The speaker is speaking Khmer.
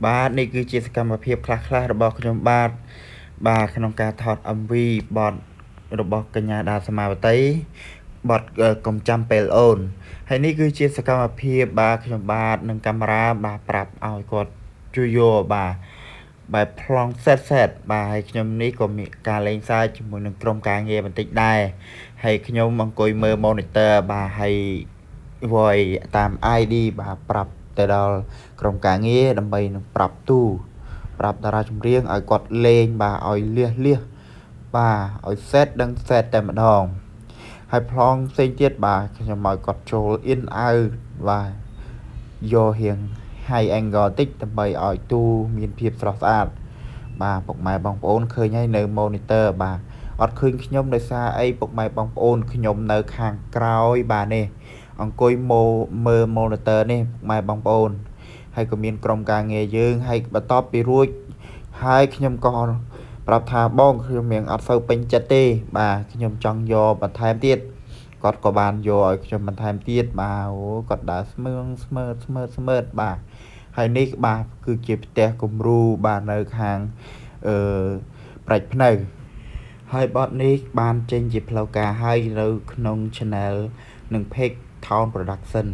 បាទនេះគឺជាសកម្មភាពខ្លះៗរបស់ខ្ញុំបាទក្នុងការថត MV បទរបស់កញ្ញាដាសមាវតីបទកុំចាំពេលអូនហើយនេះគឺជាសកម្មភាពបាទខ្ញុំបាទនឹងកាមេរ៉ាបាទប្រាប់ឲ្យគាត់ជួយយកបាទបែបប្លង់សេតបាទហើយខ្ញុំនេះក៏មានការលេងសើចជាមួយនឹងក្រុមការងារបន្តិចដែរហើយខ្ញុំអង្គុយមើល monitor បាទហើយ voice តាម ID បាទប្រាប់ទៅដល់ក្រុមការងារដើម្បីនឹងប្រាប់តារាចម្រៀងឲ្យគាត់លេងបាទឲ្យលះបាទឲ្យសេតដឹងសេតតែម្ដងហើយប្លង់ផ្សេងទៀតបាទខ្ញុំឲ្យគាត់ចូល in out បាទយករៀង high angle តិចដើម្បីឲ្យទូមានភាពស្រស់ស្អាតបាទពុកម៉ែបងប្អូនឃើញហើយនៅ monitor បាទអត់ឃើញខ្ញុំដោយសារអីពុកម៉ែបងប្អូនខ្ញុំនៅខាងក្រោយបាទនេះអង្គុយមើល monitor នេះពុកម៉ែបងប្អូនហើយក៏មានក្រុមការងារយើងហើយបន្ទាប់ពីរួចហើយខ្ញុំក៏ប្រាប់ថាបងខ្ញុំមានអត់សូវពេញចិត្តទេបាទខ្ញុំចង់យកបន្ថែមទៀតគាត់ក៏បានយកឲ្យខ្ញុំបន្ថែមទៀតបាទអូគាត់ដើរស្មើបាទហើយនេះបាទគឺជាផ្ទះគំរូបាទនៅខាងប្រាច់ភ្នៅហើយបទនេះបានចេញជាផ្លូវការហើយនៅក្នុង channel និង page Town Production